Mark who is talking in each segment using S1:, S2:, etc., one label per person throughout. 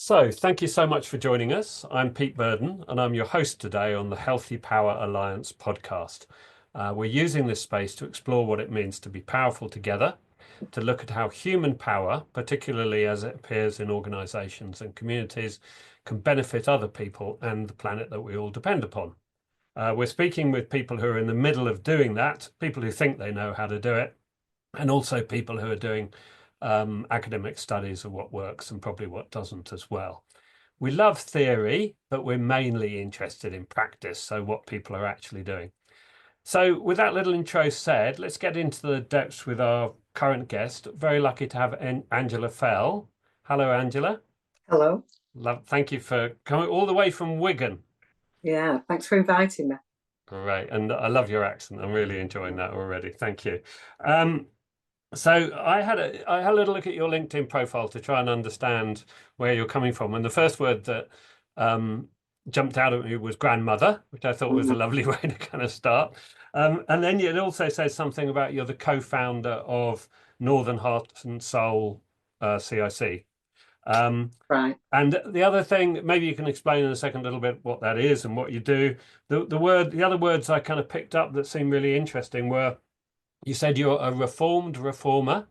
S1: So, thank you so much for joining us. I'm Pete Burden, and I'm your host today on the Healthy Power Alliance podcast. We're using this space to explore what it means to be powerful together, to look at how human power, particularly as it appears in organizations and communities, can benefit other people and the planet that we all depend upon. We're speaking with people who are in the middle of doing that, people who think they know how to do it, and also people who are doing academic studies of what works and probably what doesn't as well. We love theory, but we're mainly interested in practice, so what people are actually doing. So with that little intro said, let's get into the depths with our current guest. Very lucky to have Angela Fell. Hello, Angela.
S2: Hello.
S1: Thank you for coming all the way from Wigan.
S2: Yeah, thanks for inviting me.
S1: Great, and I love your accent. I'm really enjoying that already. Thank you. So I had a little look at your LinkedIn profile to try and understand where you're coming from, and the first word that jumped out at me was grandmother, which I thought was a
S2: Mhm.
S1: lovely way to kind of start. And then it also says something about you're the co-founder of Northern Heart and Soul CIC.
S2: Right.
S1: And the other thing, maybe you can explain in a second a little bit what that is and what you do. The other words I kind of picked up that seemed really interesting were you said you're a reformed reformer,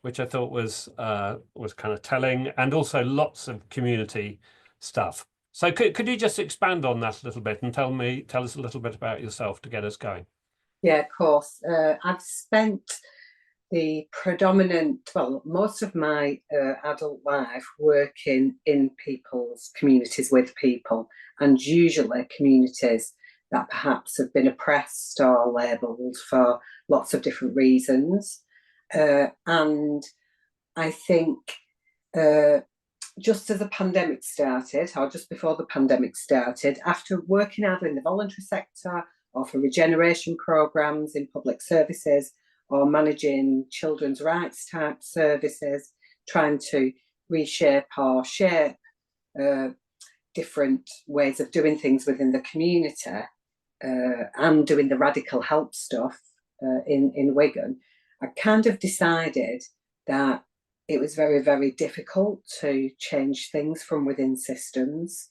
S1: which I thought was kind of telling, and also lots of community stuff. So could you just expand on that a little bit and tell us a little bit about yourself to get us going?
S2: Yeah, of course. I've spent the most of my adult life working in people's communities with people, and usually communities that perhaps have been oppressed or labelled for lots of different reasons. And I think uh, just as the pandemic started, or just before the pandemic started, after working either in the voluntary sector or for regeneration programs in public services or managing children's rights type services, trying to reshape or shape uh, different ways of doing things within the community and doing the radical help stuff in Wigan, I kind of decided that it was very, very difficult to change things from within systems.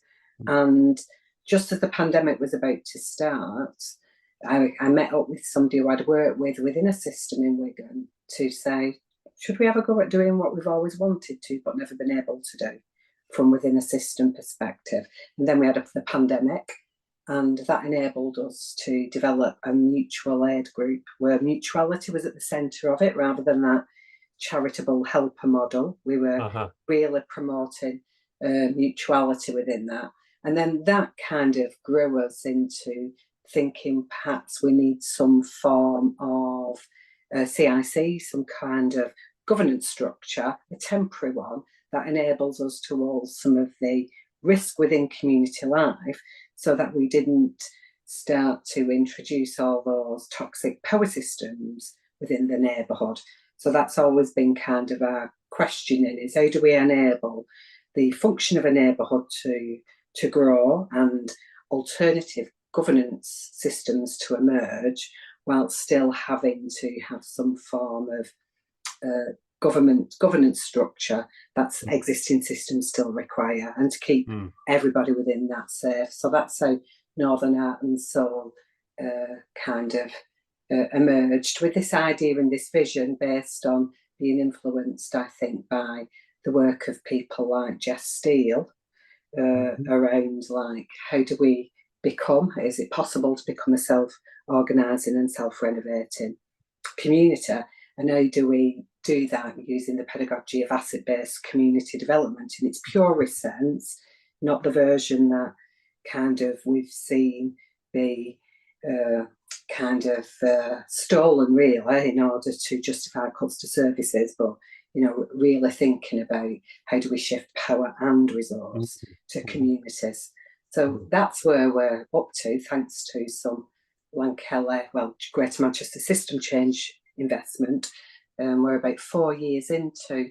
S2: And just as the pandemic was about to start, I met up with somebody who I'd worked with within a system in Wigan to say, should we have a go at doing what we've always wanted to, but never been able to do from within a system perspective? And then we had the pandemic, and that enabled us to develop a mutual aid group where mutuality was at the centre of it rather than that charitable helper model. We were
S1: Uh-huh.
S2: really promoting mutuality within that. And then that kind of grew us into thinking perhaps we need some form of CIC, some kind of governance structure, a temporary one that enables us to hold some of the risk within community life so that we didn't start to introduce all those toxic power systems within the neighbourhood. So that's always been kind of our questioning is how do we enable the function of a neighbourhood to grow and alternative governance systems to emerge while still having to have some form of governance structure that's existing systems still require and to keep everybody within that safe. So that's how Northern Art and Soul kind of emerged with this idea and this vision based on being influenced, I think, by the work of people like Jess Steele around like how do we become, is it possible to become a self-organising and self-renovating community, and how do we do that using the pedagogy of asset-based community development in its purest sense, not the version that kind of we've seen be kind of stolen really in order to justify cuts to services, but really thinking about how do we shift power and resource to communities. So that's where we're up to, thanks to some Greater Manchester system change investment. We're about 4 years into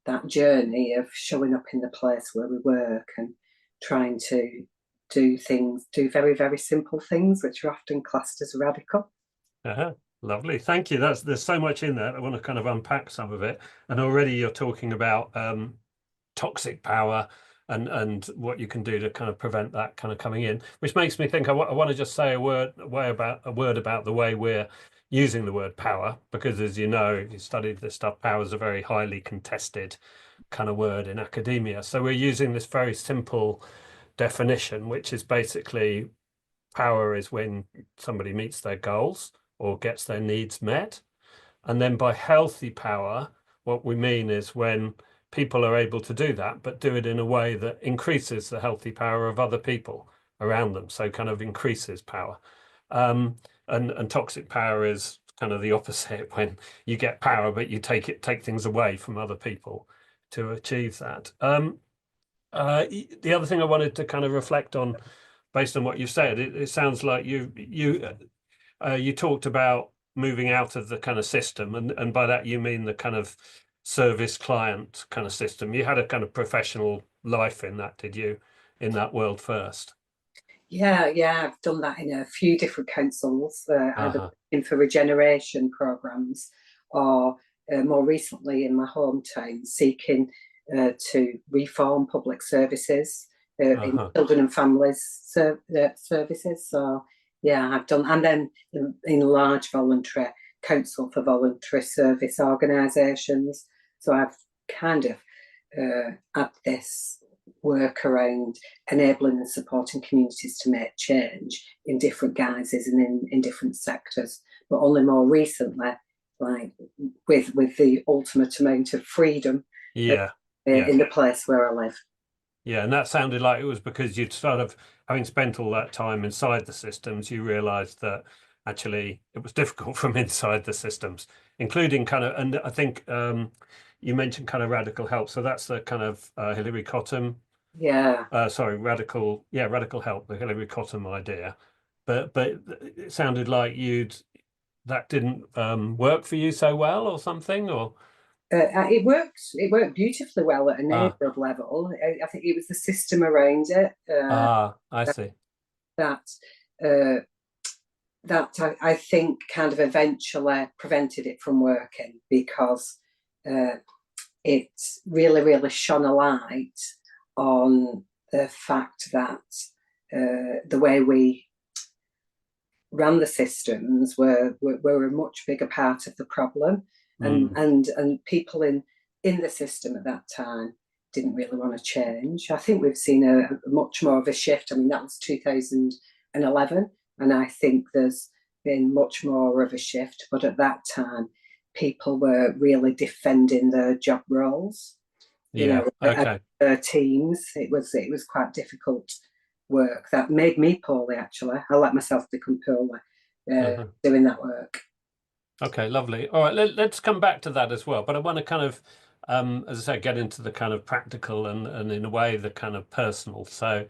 S2: that journey of showing up in the place where we work and trying to do very, very simple things, which are often classed as radical.
S1: Uh-huh. Lovely. Thank you. There's so much in there. I want to kind of unpack some of it. And already you're talking about toxic power and what you can do to kind of prevent that kind of coming in. Which makes me think I want to just say a word about the way we're using the word power, because as you know, if you studied this stuff, power is a very highly contested kind of word in academia. So we're using this very simple definition, which is basically power is when somebody meets their goals or gets their needs met. And then by healthy power, what we mean is when people are able to do that, but do it in a way that increases the healthy power of other people around them. So kind of increases power. Um, and toxic power is kind of the opposite, when you get power, but you take things away from other people to achieve that. The other thing I wanted to kind of reflect on, based on what you've said, it sounds like you talked about moving out of the kind of system, and by that you mean the kind of service client kind of system. You had a kind of professional life in that, did you, in that world first?
S2: Yeah, I've done that in a few different councils, either
S1: Uh-huh.
S2: in for regeneration programs or more recently in my hometown, seeking to reform public services in
S1: Uh-huh.
S2: children and families services. So yeah, I've done, and then in large voluntary council for voluntary service organisations. So I've kind of had this work around enabling and supporting communities to make change in different guises and in different sectors, but only more recently, like with the ultimate amount of freedom
S1: Yeah. Yeah.
S2: in the place where I live.
S1: Yeah. And that sounded like it was because you'd sort of, having spent all that time inside the systems, you realized that actually it was difficult from inside the systems, including kind of, and I think you mentioned kind of radical help. So that's the kind of Hillary Cotton
S2: Yeah.
S1: sorry, radical help, the Hillary Cotton idea. But it sounded like you'd that didn't work for you so well or something, or
S2: It worked. It worked beautifully well at a
S1: ah
S2: neighbourhood level. I think it was the system around it
S1: I
S2: that
S1: see.
S2: that uh, I think kind of eventually prevented it from working because uh, it really shone a light on the fact that the way we ran the systems were a much bigger part of the problem,
S1: Mm,
S2: and people in the system at that time didn't really want to change. I think we've seen a much more of a shift. I mean, that was 2011, and I think there's been much more of a shift. But at that time, people were really defending their job roles. You
S1: yeah.
S2: know,
S1: Okay.
S2: teams. It was quite difficult work that made me poorly. Actually, I let myself become poorly
S1: Uh-huh.
S2: doing that work.
S1: Okay, lovely. All right, let's come back to that as well. But I want to kind of, as I say, get into the kind of practical and in a way the kind of personal. So,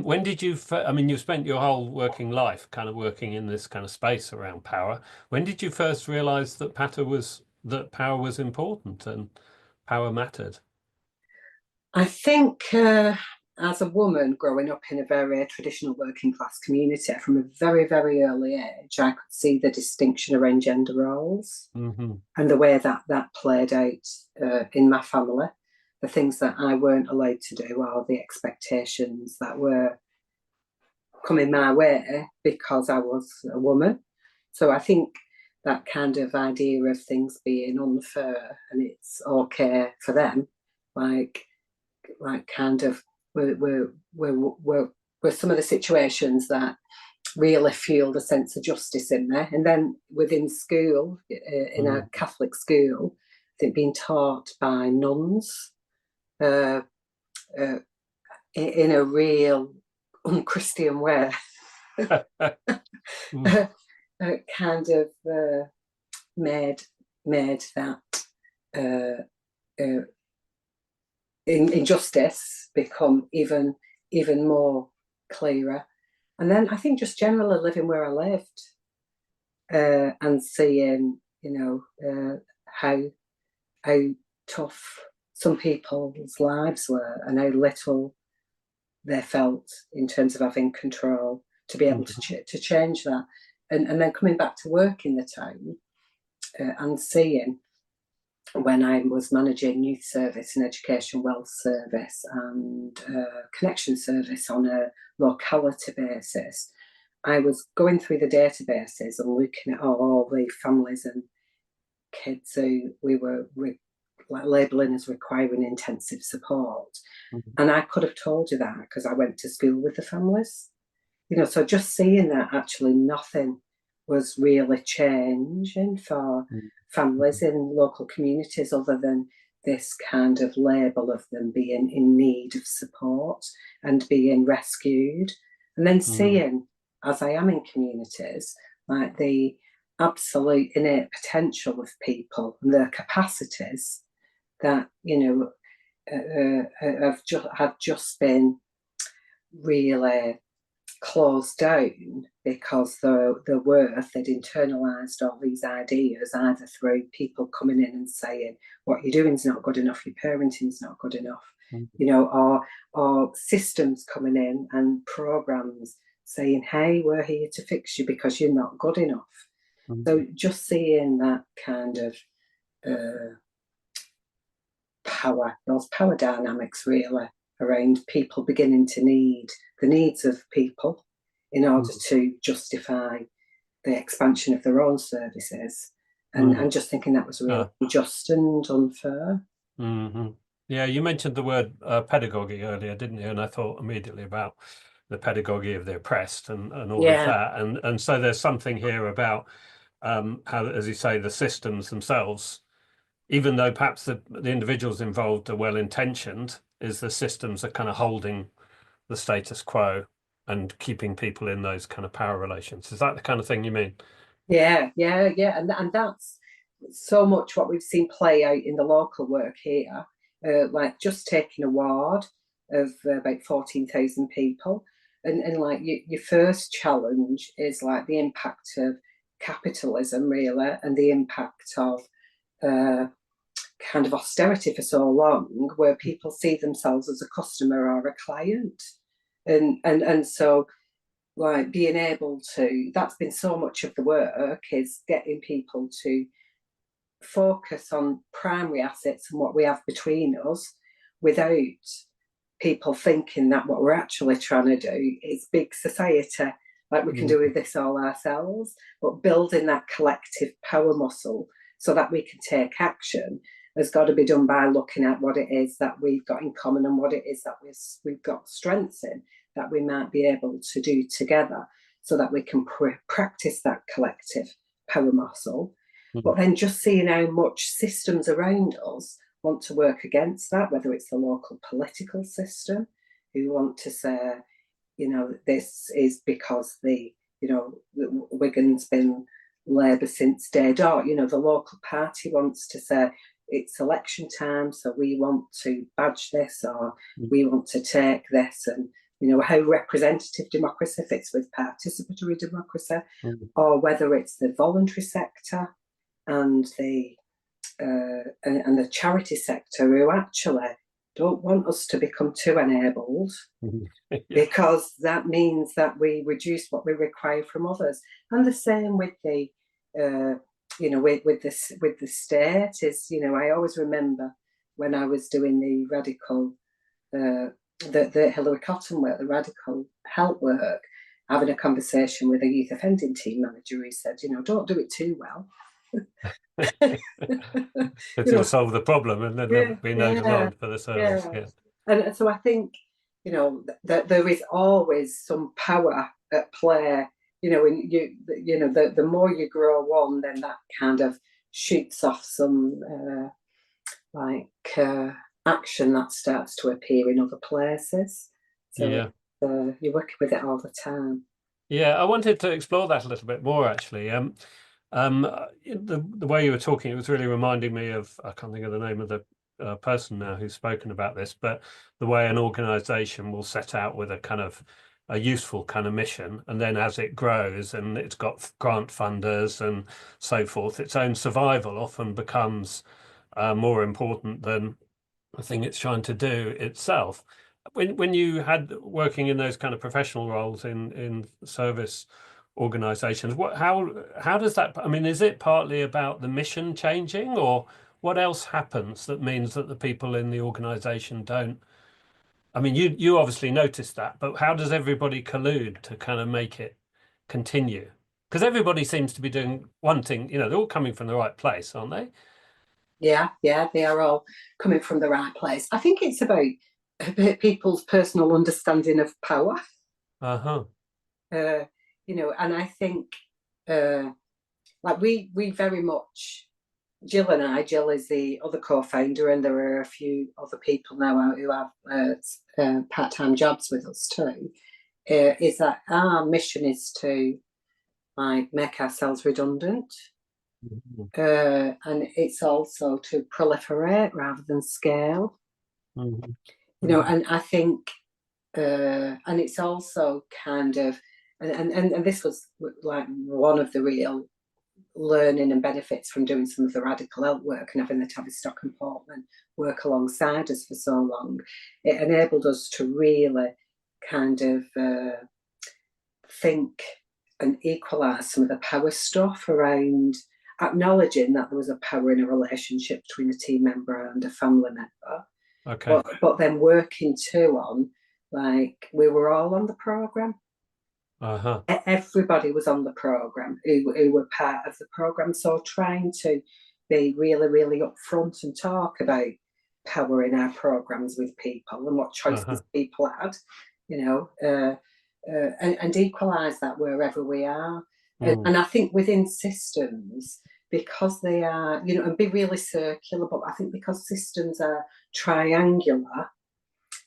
S1: when did you? I mean, you spent your whole working life kind of working in this kind of space around power. When did you first realize that power was important and power mattered?
S2: I think as a woman growing up in a very traditional working class community, from a very early age, I could see the distinction around gender roles
S1: Hmm.
S2: and the way that that played out in my family. The things that I weren't allowed to do, or the expectations that were coming my way because I was a woman. So I think that kind of idea of things being unfair and it's okay for them, like kind of were some of the situations that really fueled a sense of justice in me. And then within school, in a
S1: Mm.
S2: Catholic school, I think being taught by nuns uh, uh, in a real unchristian way
S1: Mm.
S2: kind of made that uh, uh, injustice become even more clearer. And then I think just generally living where I lived and seeing, how how tough some people's lives were and how little they felt in terms of having control to be able to
S1: Mhm.
S2: to change that, and then coming back to work in the town and seeing when I was managing youth service and education wealth service and connection service on a locality basis, I was going through the databases and looking at all the families and kids who we were like labelling as requiring intensive support.
S1: Mhm.
S2: And I could have told you that because I went to school with the families. So just seeing that actually nothing was really changing for families in local communities other than this kind of label of them being in need of support and being rescued. And then
S1: Mhm.
S2: seeing, as I am in communities, like the absolute innate potential of people and their capacities that, have just been really closed down because the worth they'd internalised all these ideas either through people coming in and saying what you're doing is not good enough, your parenting's not good enough,
S1: Mhm.
S2: or systems coming in and programs saying, hey, we're here to fix you because you're not good enough. So
S1: Mhm.
S2: just seeing that kind of uh, those power dynamics really around people beginning to need the needs of people in order
S1: Mhm.
S2: to justify the expansion of their own services. And
S1: Mhm.
S2: just thinking that was really
S1: Ah.
S2: unjust and unfair.
S1: Mhm. Yeah, you mentioned the word pedagogy earlier, didn't you? And I thought immediately about the pedagogy of the oppressed and all of
S2: Yeah,
S1: that. And so there's something here about how, as you say, the systems themselves, even though perhaps the individuals involved are well intentioned, is the systems are kind of holding the status quo and keeping people in those kind of power relations. Is that the kind of thing you mean?
S2: yeah. And that's so much what we've seen play out in the local work here. Like just taking a ward of about 14,000 people. And like your first challenge is like the impact of capitalism, really, and the impact of uh, kind of austerity for so long, where people see themselves as a customer or a client. And so like being able to, that's been so much of the work, is getting people to focus on primary assets and what we have between us without people thinking that what we're actually trying to do is big society, like we can do
S1: Mhm.
S2: with this all ourselves, but building that collective power muscle so that we can take action has got to be done by looking at what it is that we've got in common and what it is that we've got strengths in that we might be able to do together so that we can practice that collective power muscle.
S1: Mhm.
S2: But then just seeing how much systems around us want to work against that, whether it's the local political system who want to say, this is because Wigan's been Labour since day dot. The local party wants to say it's election time, so we want to badge this or we want to take this, and how representative democracy fits with participatory democracy,
S1: Mhm.
S2: or whether it's the voluntary sector and the charity sector who actually don't want us to become too enabled
S1: Mhm. Yeah.
S2: because that means that we reduce what we require from others. And the same with the, with the state is, I always remember when I was doing the radical, the Hillary Cotton work, the radical help work, having a conversation with a youth offending team manager who said, don't do it too well.
S1: It
S2: you
S1: will
S2: know,
S1: solve the problem, and then there'll
S2: yeah,
S1: be no
S2: yeah,
S1: demand for the service.
S2: yeah.
S1: Yeah.
S2: And so I think, that there is always some power at play. And the more you grow one, then that kind of shoots off some like action that starts to appear in other places. So
S1: Yeah.
S2: you're working with it all the time.
S1: Yeah. I wanted to explore that a little bit more, actually. The way you were talking, it was really reminding me of, I can't think of the name of the person now who's spoken about this, but the way an organization will set out with a kind of a useful kind of mission, and then as it grows and it's got grant funders and so forth, its own survival often becomes more important than the thing it's trying to do itself. When you had working in those kind of professional roles in service organizations, how does that, I mean, is it partly about the mission changing, or what else happens that means that the people in the organization don't? I mean, you obviously noticed that, but how does everybody collude to kind of make it continue? Because everybody seems to be doing one thing, they're all coming from the right place, aren't they?
S2: Yeah, yeah, they are all coming from the right place. I think it's about people's personal understanding of power.
S1: Uh-huh.
S2: Uh, and I think uh, like we very much, Jill is the other co-founder, and there are a few other people now who have part-time jobs with us too. Is that our mission is to like make ourselves redundant,
S1: Mhm.
S2: and it's also to proliferate rather than scale.
S1: Mhm. Mhm.
S2: And I think, and it's also kind of, and this was like one of the real learning and benefits from doing some of the radical health work and having the Tavistock and Portman work alongside us for so long. It enabled us to really kind of think and equalise some of the power stuff around acknowledging that there was a power in a relationship between a team member and a family member,
S1: Okay.
S2: but then working too on, like, we were all on the programme.
S1: Uh-huh.
S2: Everybody was on the programme who were part of the programme. So trying to be really, really upfront and talk about power in our programmes with people and what
S1: Uh-huh.
S2: choices people had, and equalise that wherever we are.
S1: Mm.
S2: And I think within systems, because they are, and be really circular, but I think because systems are triangular,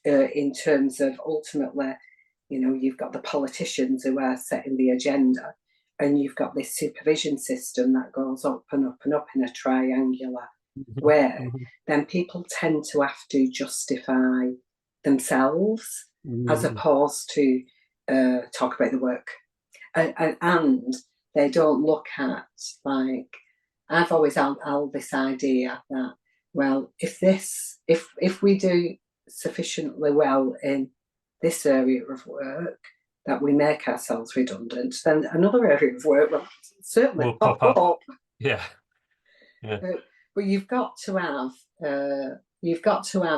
S2: in terms of ultimately, you've got the politicians who are setting the agenda, and you've got this supervision system that goes up and up and up in a triangular
S1: Mhm.
S2: way,
S1: Mhm.
S2: then people tend to have to justify themselves as
S1: Mhm.
S2: opposed to talk about the work. And they don't look at, like, I've always held this idea that, well, if we do sufficiently well in this area of work, that we make ourselves redundant, then another area of work will certainly
S1: Will
S2: pop
S1: pop up.
S2: up.
S1: Yeah. Yeah.
S2: Uh, but you've got to have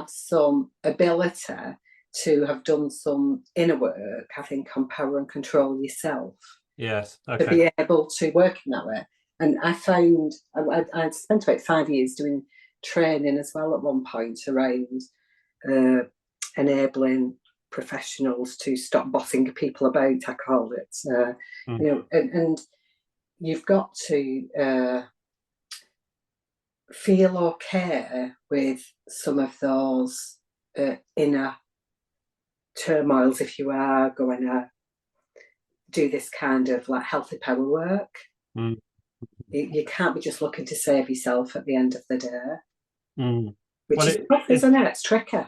S2: some ability to have done some inner work, I think, on power and control yourself,
S1: Yes.
S2: to
S1: Okay.
S2: be able to work in that way. And I found I spent about 5 years doing training as well at one point around uh, enabling professionals to stop bossing people about, I call it.
S1: Mm.
S2: And you've got to feel okay with some of those inner turmoils if you are going to do this kind of like healthy power work.
S1: Mm.
S2: You can't be just looking to save yourself at the end of the day,
S1: Mm.
S2: which
S1: Well,
S2: is tough, isn't it? It's tricky.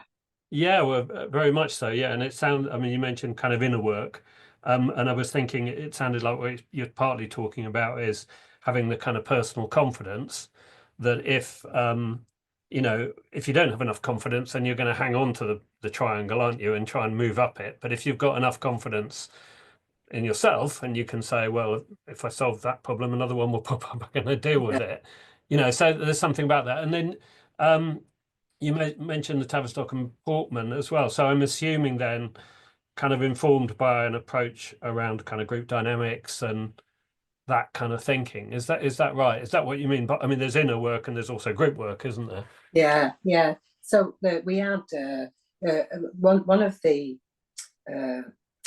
S1: yeah, well, very much so. Yeah, and I mean, you mentioned kind of inner work, and I was thinking it sounded like what you're partly talking about is having the kind of personal confidence that if you don't have enough confidence, then you're going to hang on to the triangle, aren't you, and try and move up it. But if you've got enough confidence in yourself, and you can say, well, if I solve that problem, another one will pop up. I'm going to deal with it. So there's something about that, and then. You mentioned the Tavistock and Portman as well. So I'm assuming then, kind of informed by an approach around kind of group dynamics and that kind of thinking. Is that right? Is that what you mean? But I mean, there's inner work and there's also group work, isn't there?
S2: Yeah, yeah. So we had one of the uh,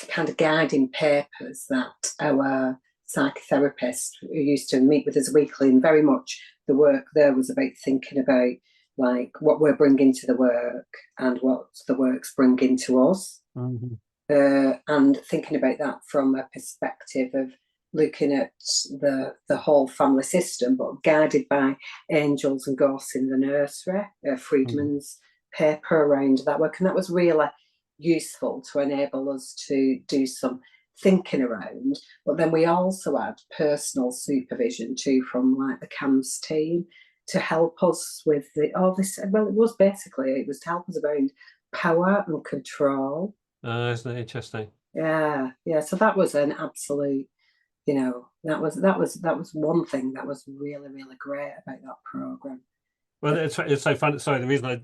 S2: kind of guiding papers that our psychotherapist who used to meet with us weekly, and very much the work there was about thinking about like what we're bringing to the work and what the work's bringing to us,
S1: Hmm.
S2: and thinking about that from a perspective of looking at the whole family system, but guided by angels and ghosts in the nursery,
S1: Hmm.
S2: Friedman's paper around that work, and that was really useful to enable us to do some thinking around. But then we also had personal supervision too from like the CAMS team to help us with this. Well, it was to help us around power and control.
S1: Isn't it interesting?
S2: Yeah, yeah. So that was an absolute, that was one thing that was really, really great about that program.
S1: Well, it's so fun. Sorry, the reason I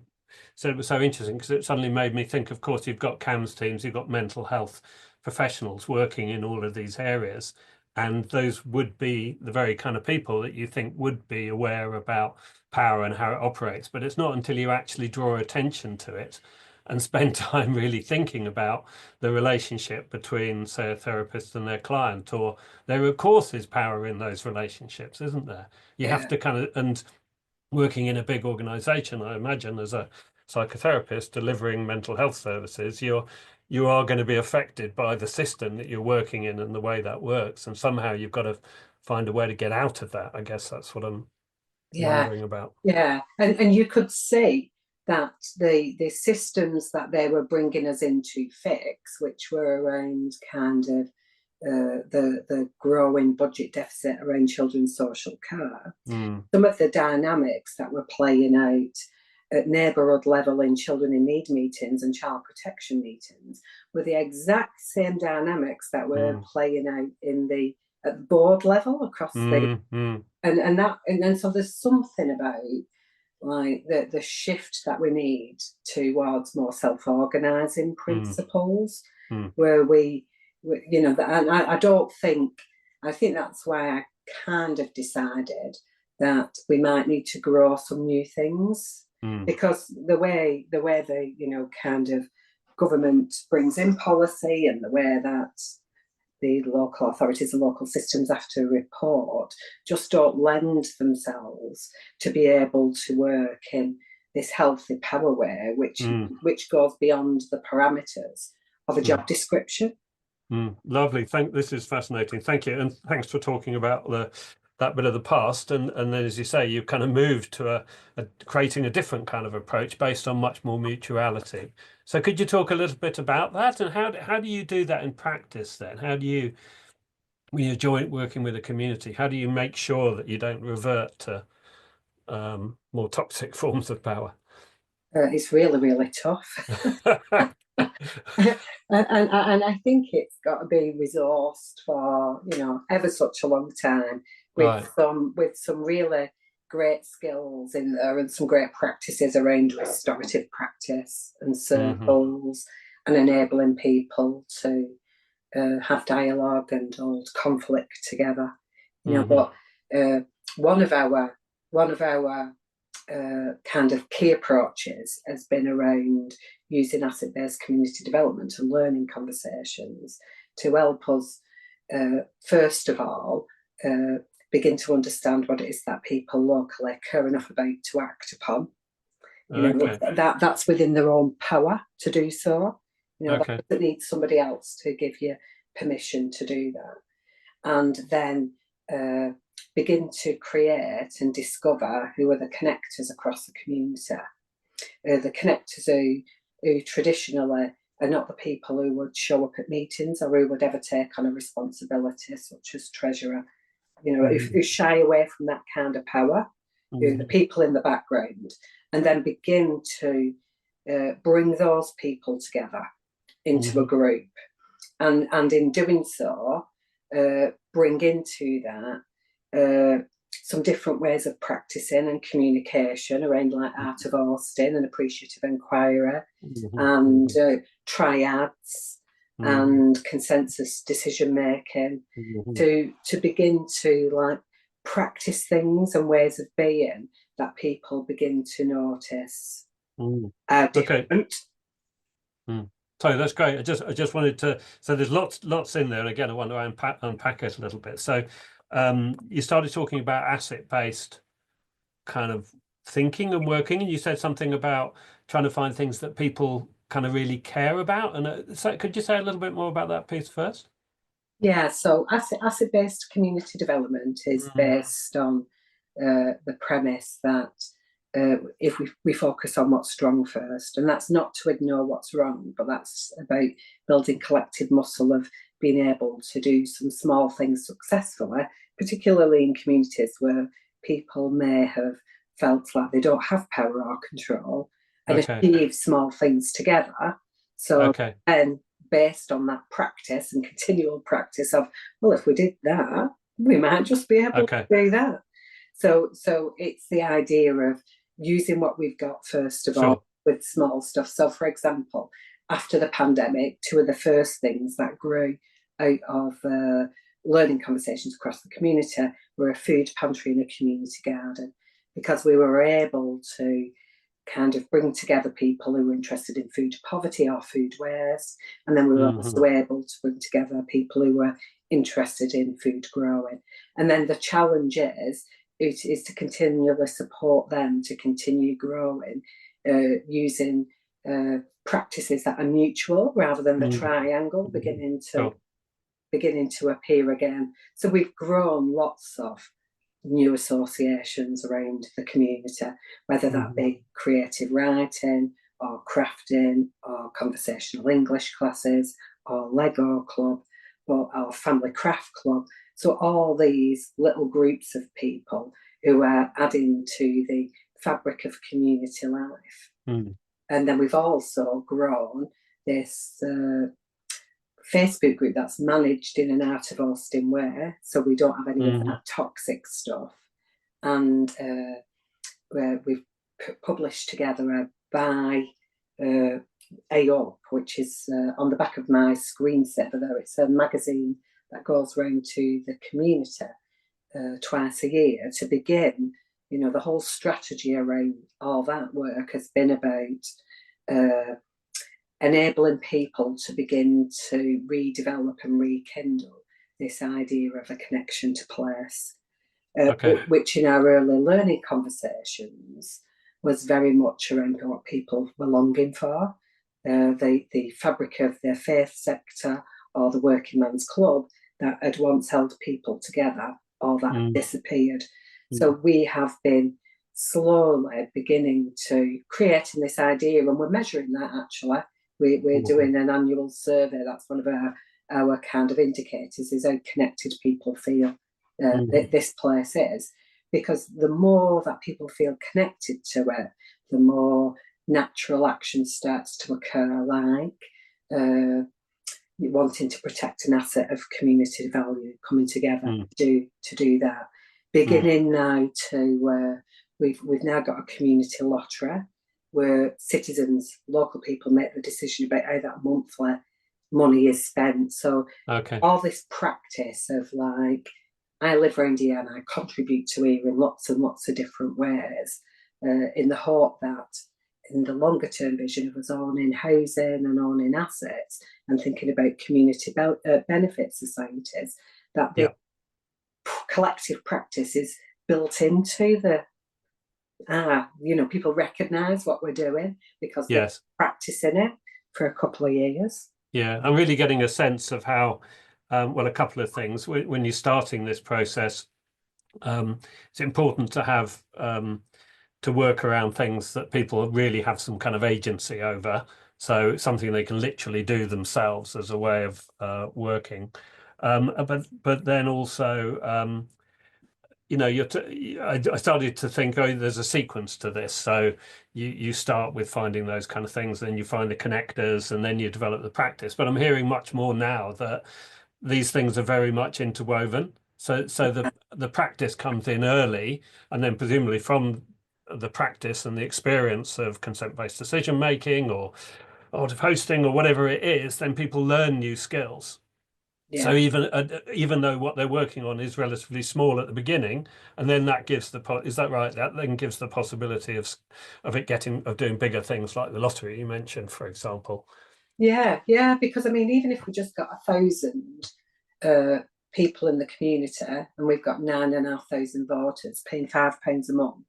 S1: said it was so interesting because it suddenly made me think. Of course, you've got CAMS teams, you've got mental health professionals working in all of these areas, and those would be the very kind of people that you think would be aware about power and how it operates. But it's not until you actually draw attention to it and spend time really thinking about the relationship between, say, a therapist and their client, or there of course is power in those relationships, isn't there? You have
S2: Yeah,
S1: to kind of, and working in a big organization, I imagine, as a psychotherapist delivering mental health services, you are going to be affected by the system that you're working in and the way that works. And somehow you've got to find a way to get out of that. I guess that's what I'm
S2: yeah,
S1: wondering about.
S2: yeah. And you could see that the systems that they were bringing us in to fix, which were around kind of the growing budget deficit around children's social care,
S1: Mm,
S2: some of the dynamics that were playing out at neighbourhood level in children in need meetings and child protection meetings were the exact same dynamics that were
S1: mm,
S2: playing out in the at the board level across the
S1: mm, mm,
S2: and then so there's something about like the shift that we need towards more self-organizing
S1: mm,
S2: principles
S1: mm,
S2: where you know, and I don't think, I think that's why I kind of decided that we might need to grow some new things
S1: mm,
S2: because the you know kind of government brings in policy and the way that the local authorities and local systems have to report just don't lend themselves to be able to work in this healthy power way,
S1: mm,
S2: which goes beyond the parameters of a
S1: mm.
S2: job description.
S1: Lovely. This is fascinating. Thank you. And thanks for talking about that bit of the past. And then, as you say, you've kind of moved to creating a different kind of approach based on much more mutuality. So could you talk a little bit about that, and how do you do that in practice then? How do you, when you're joint working with a community, how do you make sure that you don't revert to more toxic forms of power?
S2: It's really, really tough. And I think it's got to be resourced for, you know, ever such a long time
S1: Right.
S2: with some really great skills in there and some great practices around restorative practice and
S1: Hmm.
S2: circles and enabling people to have dialogue and hold conflict together. You know,
S1: Hmm.
S2: but uh, one of our kind of key approaches has been around using asset-based community development and learning conversations to help us, first of all, uh, begin to understand what it is that people locally care enough about to act upon. You know,
S1: Okay.
S2: that's within their own power to do so. You know, that
S1: Okay.
S2: doesn't need somebody else to give you permission to do that. And then uh, begin to create and discover who are the connectors across the community, the connectors who traditionally are not the people who would show up at meetings or who would ever take on a responsibility such as treasurer, you know,
S1: Hmm.
S2: who shy away from that kind of power, who are the
S1: Hmm.
S2: people in the background, and then begin to bring those people together into a
S1: Hmm.
S2: group. And in doing so, bring into that some different ways of practicing and communication around like art of hosting and appreciative inquiry
S1: Hmm.
S2: and
S1: Hmm.
S2: triads
S1: Hmm.
S2: and consensus decision making
S1: Hmm.
S2: to begin to like practice things and ways of being that people begin to notice
S1: Mm.
S2: are
S1: Okay.
S2: different.
S1: Mm. So that's great. I just wanted to. So there's lots in there, and again, I want to unpack it a little bit. So you started talking about asset-based kind of thinking and working, and you said something about trying to find things that people kind of really care about. And so, could you say a little bit more about that piece first?
S2: Yeah, so asset based community development is
S1: Mm.
S2: based on the premise that if we focus on what's strong first, and that's not to ignore what's wrong, but that's about building collective muscle of being able to do some small things successfully, particularly in communities where people may have felt like they don't have power or control, and
S1: Okay.
S2: achieve small things together. So
S1: Okay.
S2: then based on that practice and continual practice of, well, if we did that, we might just be able to
S1: Okay.
S2: do that. So it's the idea of using what we've got first of all
S1: Sure.
S2: with small stuff. So, for example, after the pandemic, two of the first things that grew out of learning conversations across the community were a food pantry and a community garden, because we were able to kind of bring together people who were interested in food poverty or food waste. And then we were
S1: Hmm.
S2: also able to bring together people who were interested in food growing. And then the challenge is to continually support them to continue growing using practices that are mutual rather than the
S1: Hmm.
S2: triangle
S1: Hmm. Sure.
S2: beginning to appear again. So we've grown lots of new associations around the community, whether that
S1: Hmm.
S2: be creative writing or crafting or conversational English classes or Lego club or our family craft club. So all these little groups of people who are adding to the fabric of community life.
S1: Mm.
S2: And then we've also grown this Facebook group that's managed in and out of Austin Ware, so we don't have any of
S1: Hmm.
S2: that toxic stuff. And where we've published together a Buy A Up, which is on the back of my screensaver there. It's a magazine that goes round to the community twice a year to begin. You know, the whole strategy around all that work has been about enabling people to begin to redevelop and rekindle this idea of a connection to place,
S1: Okay.
S2: which in our early learning conversations was very much around what people were longing for. The fabric of their faith sector or the working man's club that had once held people together, all that
S1: Mm.
S2: disappeared. So
S1: Mm.
S2: we have been slowly beginning to creating this idea, and we're measuring that actually. We're
S1: Mhm.
S2: doing an annual survey. That's one of our kind of indicators, is how connected people feel
S1: Mhm.
S2: this place is. Because the more that people feel connected to it, the more natural action starts to occur, like wanting to protect an asset of community value, coming together
S1: Mm.
S2: to do that.
S1: Mm.
S2: Beginning now to we've now got a community lottery where citizens, local people, make the decision about how that monthly money is spent. So
S1: Okay.
S2: all this practice of like, I live around here and I contribute to here in lots and lots of different ways, in the hope that in the longer term vision of us owning housing and owning assets and thinking about community benefit societies, that the
S1: Yeah.
S2: collective practice is built into people recognise what we're doing because they're
S1: Yes.
S2: practicing it for a couple of years.
S1: Yeah. I'm really getting a sense of how, well, a couple of things. When you're starting this process, it's important to have to work around things that people really have some kind of agency over. So something they can literally do themselves as a way of working. But then also, I started to think, oh, there's a sequence to this. So you start with finding those kind of things, then you find the connectors, and then you develop the practice. But I'm hearing much more now that these things are very much interwoven. So the practice comes in early, and then presumably from the practice and the experience of consent-based decision making or of hosting or whatever it is, then people learn new skills. So
S2: Yeah.
S1: even though what they're working on is relatively small at the beginning, and then that gives is that right? That then gives the possibility of doing bigger things like the lottery you mentioned, for example.
S2: Yeah, because I mean, even if we just got 1,000 uh, people in the community and we've got 9,500 voters paying £5 a month,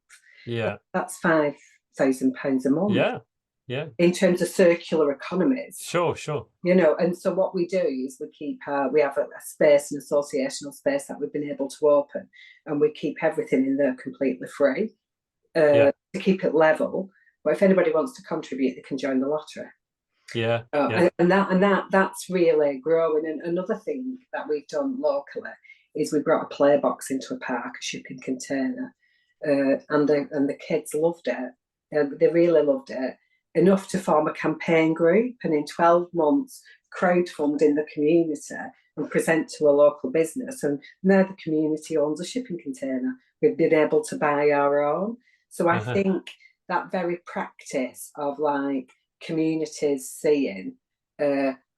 S1: Yeah,
S2: that's £5,000 a month
S1: yeah, yeah.
S2: in terms of circular economies.
S1: Sure, sure.
S2: And so what we do is we have a space, an associational space that we've been able to open, and we keep everything in there completely free
S1: Yeah,
S2: to keep it level. But if anybody wants to contribute, they can join the lottery.
S1: yeah, yeah.
S2: That's really growing. And another thing that we've done locally is we brought a play box into a park, a shipping container, and the kids loved it. They really loved it enough to form a campaign group, and in 12 months, crowdfund in the community and present to a local business. And now the community owns a shipping container. We've been able to buy our own. So I
S1: Uh-huh.
S2: think that very practice of like communities seeing,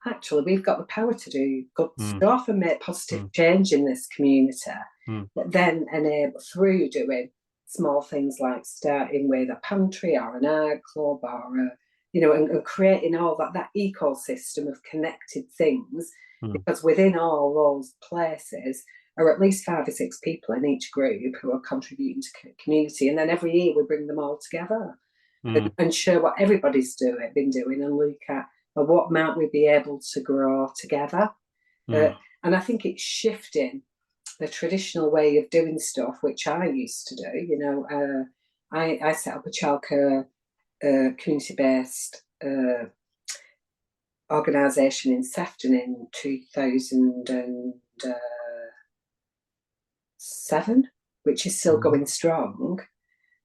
S2: actually, we've got the power to do good
S1: Mm,
S2: stuff and make positive
S1: mm,
S2: change in this community,
S1: mm,
S2: but then enable through doing small things like starting with a pantry or an art club or a, and creating all that ecosystem of connected things,
S1: mm,
S2: because within all those places are at least 5 or 6 people in each group who are contributing to community, and then every year we bring them all together
S1: mm,
S2: and show what everybody's been doing, and look at what might we be able to grow together. Uh,
S1: mm,
S2: and I think it's shifting the traditional way of doing stuff, which I used to do. I set up a childcare community-based organisation in Sefton in 2007, which is still
S1: mm,
S2: going strong.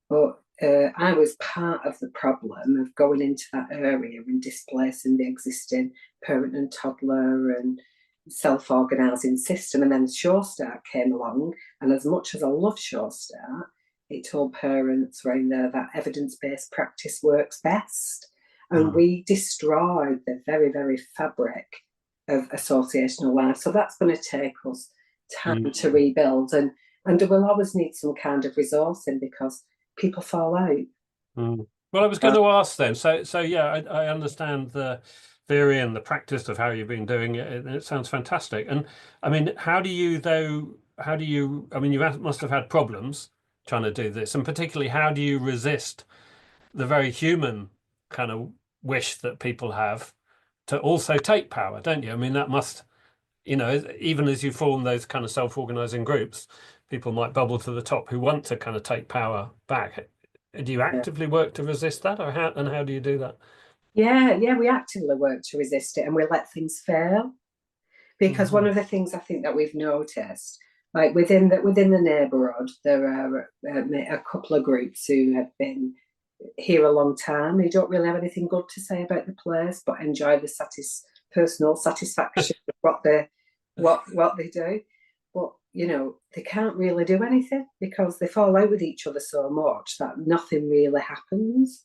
S2: But I was part of the problem of going into that area and displacing the existing parent and toddler and self-organising system. And then Sure Start came along. And as much as I love Sure Start, it told parents around there that evidence-based practice works best. And
S1: mm,
S2: we destroyed the very, very fabric of associational life. So that's going to take us time to
S1: mm,
S2: rebuild. And we'll always need some kind of resourcing because people fall out.
S1: mm. Well, I was going to ask then. So yeah, I understand the theory and the practice of how you've been doing it. It sounds fantastic. And I mean, how do you though? How do you? I mean, must have had problems trying to do this, and particularly, how do you resist the very human kind of wish that people have to also take power, don't you? I mean, that must, even as you form those kind of self-organizing groups, people might bubble to the top who want to kind of take power back. Do you
S2: Yeah.
S1: actively work to resist that, or how do you do that?
S2: Yeah, we actively work to resist it and we let things fail. Because one
S1: Hmm.
S2: of the things I think that we've noticed, like within the neighbourhood, there are a couple of groups who have been here a long time. Who don't really have anything good to say about the place, but enjoy the personal satisfaction of what they do. But they can't really do anything because they fall out with each other so much that nothing really happens.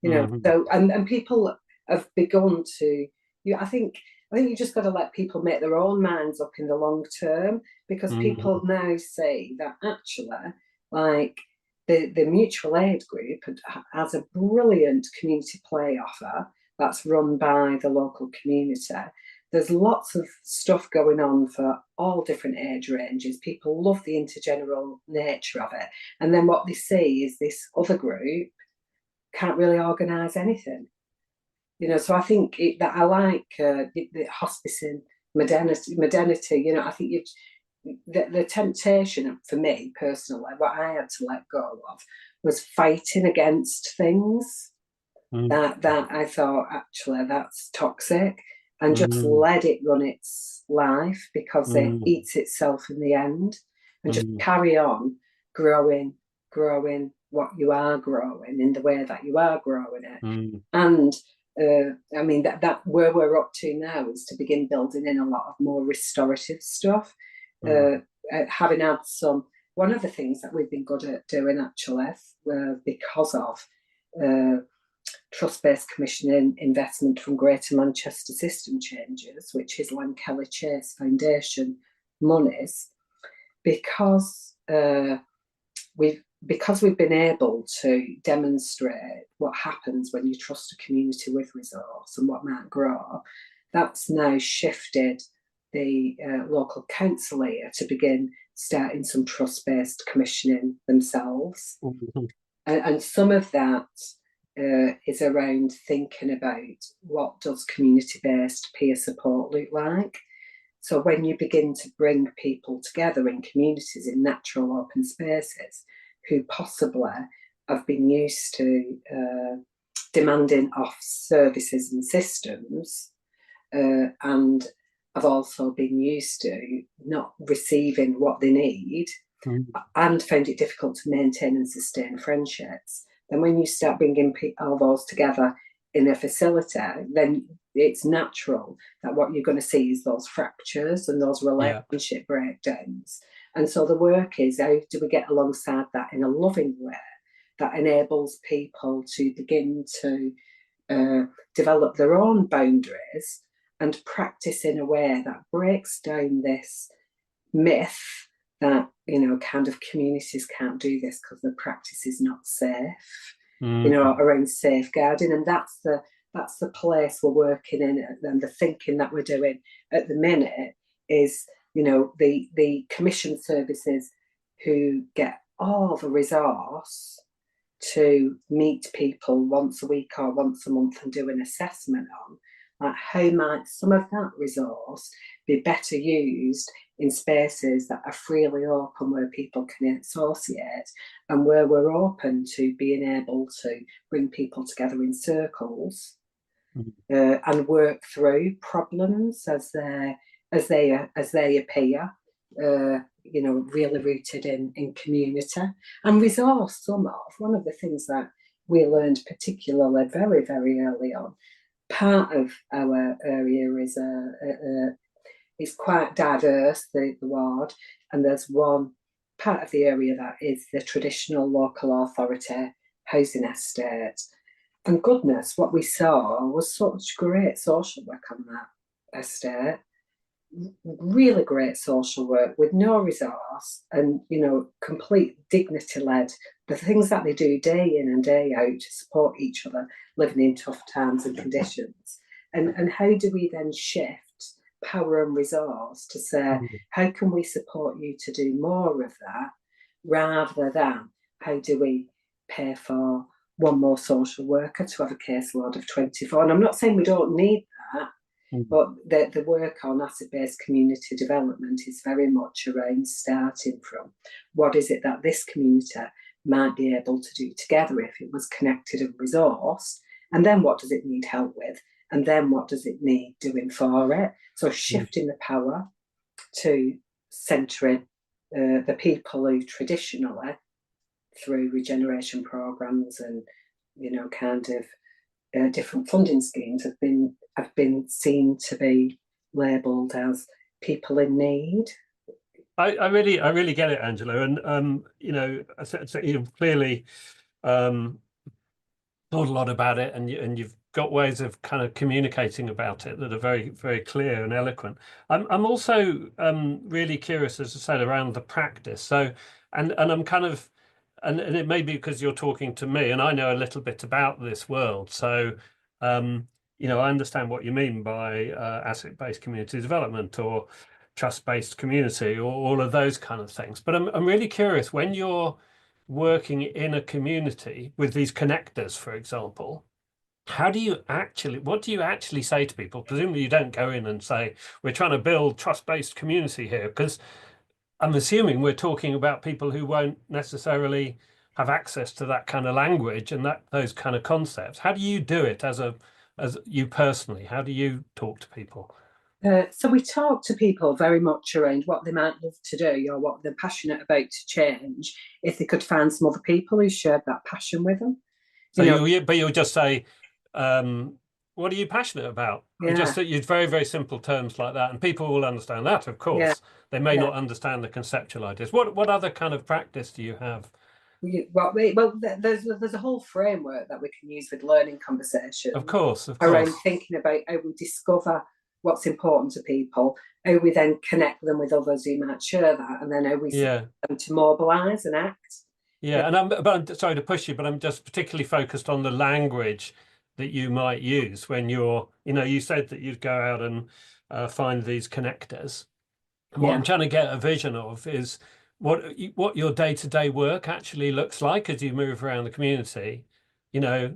S1: Hmm.
S2: So and people have begun to. I think you just got to let people make their own minds up in the long term, because people
S1: Hmm.
S2: now see that actually, like the mutual aid group has a brilliant community play offer that's run by the local community. There's lots of stuff going on for all different age ranges. People love the intergeneral nature of it. And then what they see is this other group can't really organise anything. So I think that I like the hospice in modernity. I think the temptation for me personally, what I had to let go of was fighting against things that I thought actually that's toxic, and just
S1: Hmm.
S2: let it run its life because it
S1: Hmm.
S2: eats itself in the end, and just
S1: Hmm.
S2: carry on growing what you are growing in the way that you are growing it.
S1: Hmm.
S2: And I mean that where we're up to now is to begin building in a lot of more restorative stuff.
S1: Hmm.
S2: Uh, Having had one of the things that we've been good at doing actually, because of uh, trust-based commissioning investment from Greater Manchester System Changes, which is Kelly Chase Foundation monies, because we've been able to demonstrate what happens when you trust a community with resource and what might grow. That's now shifted the local council here to begin starting some trust-based commissioning themselves.
S1: Hmm.
S2: And some of that is around thinking about what does community-based peer support look like. So when you begin to bring people together in communities in natural open spaces who possibly have been used to demanding off services and systems, and have also been used to not receiving what they need,
S1: Hmm.
S2: and found it difficult to maintain and sustain friendships, then when you start bringing all those together in a facility, then it's natural that what you're going to see is those fractures and those
S1: Yeah.
S2: relationship breakdowns. And so the work is, how do we get alongside that in a loving way that enables people to begin to develop their own boundaries and practice in a way that breaks down this myth that, kind of communities can't do this because the practice is not safe, around safeguarding. And that's the place we're working in, and the thinking that we're doing at the minute is, the commission services who get all the resource to meet people once a week or once a month and do an assessment on, like, how might some of that resource be better used in spaces that are freely open, where people can associate, and where we're open to being able to bring people together in circles, and work through problems as they appear, really rooted in community, and resource some of. One of the things that we learned particularly very, very early on, part of our area is quite diverse, the ward, and there's one part of the area that is the traditional local authority housing estate. And goodness, what we saw was such great social work on that estate. Really great social work with no resource, and complete dignity led. The things that they do day in and day out to support each other living in tough times and conditions. And how do we then shift power and resource to say, how can we support you to do more of that, rather than how do we pay for one more social worker to have a caseload of 24? And I'm not saying we don't need that, but the work on asset-based community development is very much around starting from what is it that this community might be able to do together if it was connected and resourced, and then what does it need help with, and then what does it need doing for it. So shifting the power to centering the people who traditionally, through regeneration programs and kind of different funding schemes, have been seen to be labelled as people in need.
S1: I really get it, Angela, and you've clearly thought a lot about it, and you've got ways of kind of communicating about it that are very, very clear and eloquent. I'm also really curious, as I said, around the practice. So, and I'm kind of, and it may be because you're talking to me, and I know a little bit about this world. So, I understand what you mean by asset-based community development or trust-based community, or all of those kind of things. But I'm really curious, when you're working in a community with these connectors, for example, what do you actually say to people? Presumably you don't go in and say, we're trying to build trust-based community here, because I'm assuming we're talking about people who won't necessarily have access to that kind of language and those kind of concepts. How do you do it as you personally? How do you talk to people?
S2: So we talk to people very much around what they might love to do or what they're passionate about to change, if they could find some other people who shared that passion with them.
S1: So you'll just say, what are you passionate about?
S2: Yeah.
S1: Just use very, very simple terms like that, and people will understand that, of course.
S2: Yeah.
S1: They may not understand the conceptual ideas. What other kind of practice do you have?
S2: There's a whole framework that we can use with learning conversations.
S1: Of course.
S2: Around thinking about how we discover what's important to people, how we then connect them with others who might share that, and then how we support them to mobilise and act.
S1: Yeah, and I'm sorry to push you, but I'm just particularly focused on the language that you might use when you said that you'd go out and find these connectors. And what I'm trying to get a vision of is what your day-to-day work actually looks like as you move around the community. I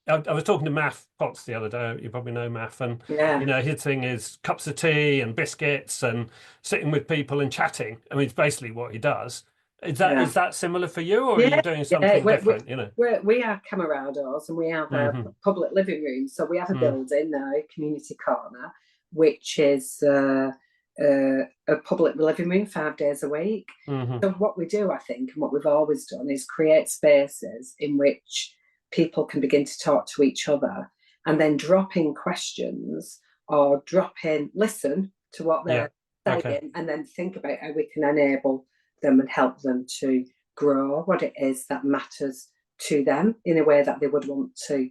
S1: was talking to Math Potts the other day. You probably know Math, and his thing is cups of tea and biscuits and sitting with people and chatting. I mean, it's basically what he does. Is that similar for you, or are you doing something different?
S2: We are camarados, and we have a public living room. So we have a building now, community corner, which is a public living room 5 days a week. So what we do, I think, and what we've always done, is create spaces in which people can begin to talk to each other, and then drop in questions or listen to what they're saying, and then think about how we can enable them and help them to grow what it is that matters to them in a way that they would want to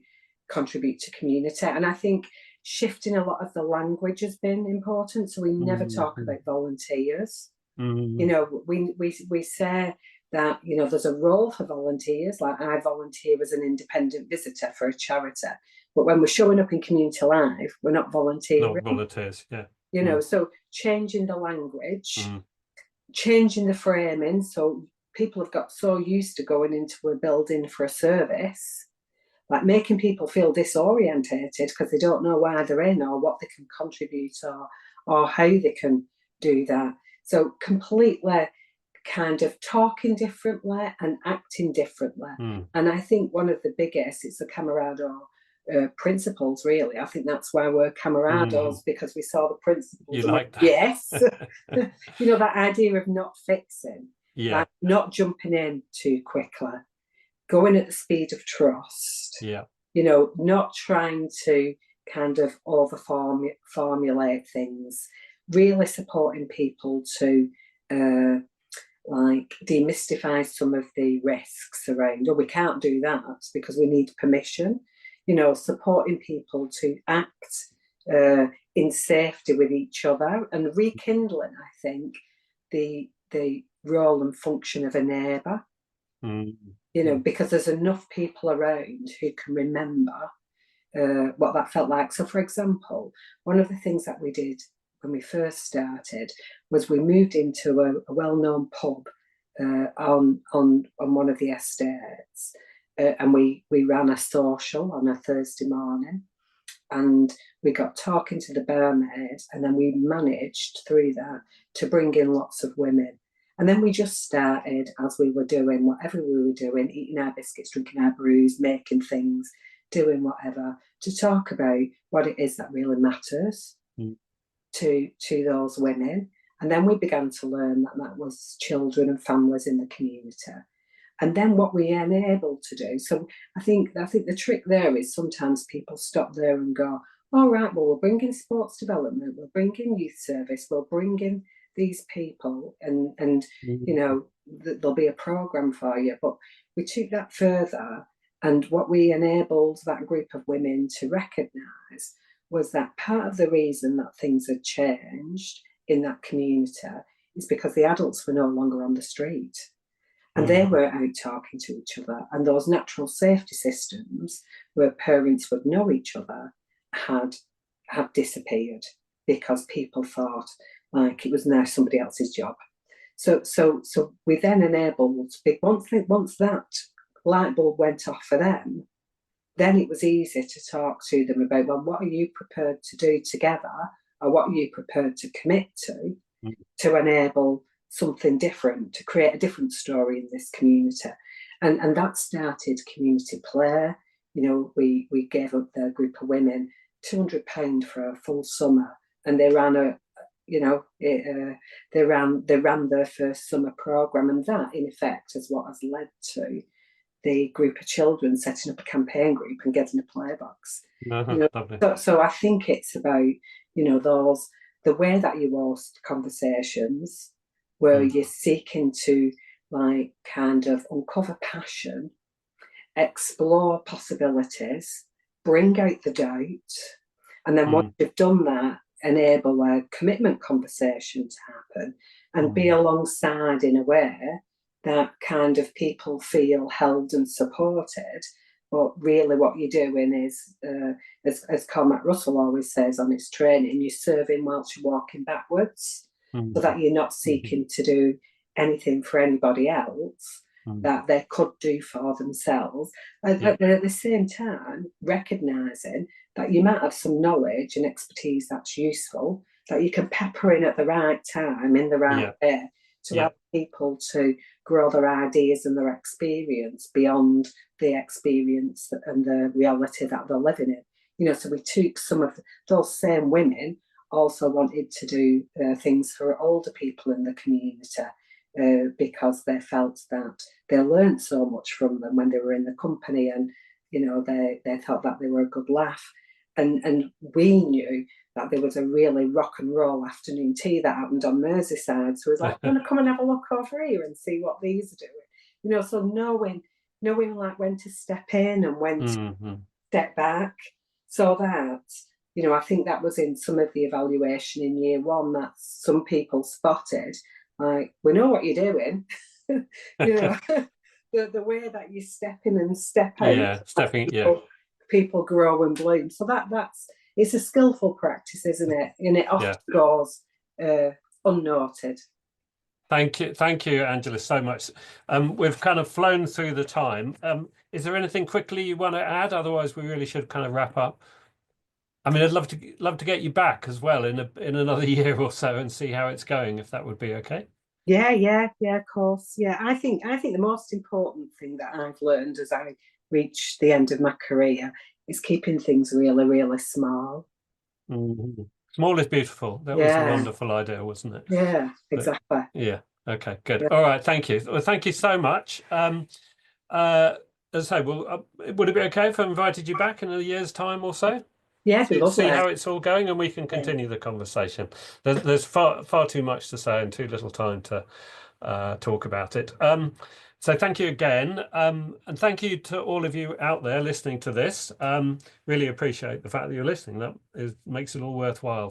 S2: contribute to community. And I think shifting a lot of the language has been important. So we never talk
S1: Mm-hmm.
S2: about volunteers.
S1: Mm-hmm.
S2: We say that, there's a role for volunteers, like I volunteer as an independent visitor for a charity. But when we're showing up in community life, we're not volunteering.
S1: Not volunteers, yeah.
S2: So changing the language,
S1: Mm.
S2: changing the framing. So people have got so used to going into a building for a service, like making people feel disorientated because they don't know why they're in or what they can contribute or how they can do that. So completely kind of talking differently and acting differently.
S1: Mm.
S2: And I think one of the biggest is the camaraderie principles, really. I think that's why we're camarados, because we saw the principles.
S1: You like that?
S2: Yes. That idea of not fixing,
S1: Yeah.
S2: like not jumping in too quickly, going at the speed of trust.
S1: Yeah.
S2: Not trying to kind of formulate things, really supporting people to like demystify some of the risks around, we can't do that because we need permission, supporting people to act in safety with each other and rekindling, I think, the role and function of a neighbour. Because there's enough people around who can remember what that felt like. So, for example, one of the things that we did when we first started was we moved into a well-known pub on one of the estates, and we ran a social on a Thursday morning, and we got talking to the barmaid, and then we managed through that to bring in lots of women. And then we just started, as we were doing whatever we were doing, eating our biscuits, drinking our brews, making things, doing whatever, to talk about what it is that really matters to those women. And then we began to learn that was children and families in the community. And then what we enabled to do. So I think the trick there is sometimes people stop there and go, all right, well, we're bringing sports development, we're bringing youth service, we're bringing these people, and there'll be a program for you. But we took that further, and what we enabled that group of women to recognise was that part of the reason that things had changed in that community is because the adults were no longer on the street. And they were out talking to each other. And those natural safety systems where parents would know each other had disappeared because people thought like it was now somebody else's job. So we then enabled, once that light bulb went off for them, then it was easy to talk to them about, well, what are you prepared to do together, or what are you prepared to commit to enable something different, to create a different story in this community. And that started community play. We gave up the group of women £200 for a full summer, and they ran they ran their first summer program, and that in effect is what has led to the group of children setting up a campaign group and getting a play box. So I think it's about the way that you host conversations where you're seeking to like kind of uncover passion, explore possibilities, bring out the doubt, and then once you've done that, enable a commitment conversation to happen and be alongside in a way that kind of people feel held and supported. But really what you're doing is, as Cormac Russell always says on his training, you're serving whilst you're walking backwards, so that you're not seeking to do anything for anybody else that they could do for themselves. But at the same time, recognising that you might have some knowledge and expertise that's useful, that you can pepper in at the right time, in the right way, to help people to grow their ideas and their experience beyond the experience and the reality that they're living in. So we took some of those same women also wanted to do things for older people in the community because they felt that they learned so much from them when they were in the company, and they thought that they were a good laugh. And we knew that there was a really rock and roll afternoon tea that happened on Merseyside. So it was like, I'm going to come and have a look over here and see what these are doing. So knowing knowing like when to step in and when to
S1: Mm-hmm.
S2: step back, so that, I think that was in some of the evaluation in year one that some people spotted. Like, we know what you're doing, you know, the way that you step in and step out,
S1: Yeah, stepping. Yeah,
S2: people grow and bloom. So that's it's a skillful practice, isn't it? And it often
S1: yeah.
S2: goes unnoted.
S1: Thank you, Angela, so much. We've kind of flown through the time. Is there anything quickly you want to add? Otherwise, we really should kind of wrap up. I mean, I'd love to get you back as well in another year or so and see how it's going, if that would be okay.
S2: Yeah, of course. Yeah, I think the most important thing that I've learned as I reach the end of my career is keeping things really, really small.
S1: Mhm. Small is beautiful. That was a
S2: Yeah,
S1: wonderful idea, wasn't it?
S2: yeah,
S1: But
S2: exactly.
S1: yeah, okay, good.
S2: Yeah,
S1: All right, thank you. Well, thank you so much. Uh, as I say, well, would it be okay if I invited you back in a year's time or so?
S2: yeah, it'd be
S1: See
S2: lovely.
S1: how it's all going, and we can
S2: Yeah,
S1: continue the conversation. There's far too much to say and too little time to talk about it. So thank you again, and thank you to all of you out there listening to this. Really appreciate the fact that you're listening. Makes it all worthwhile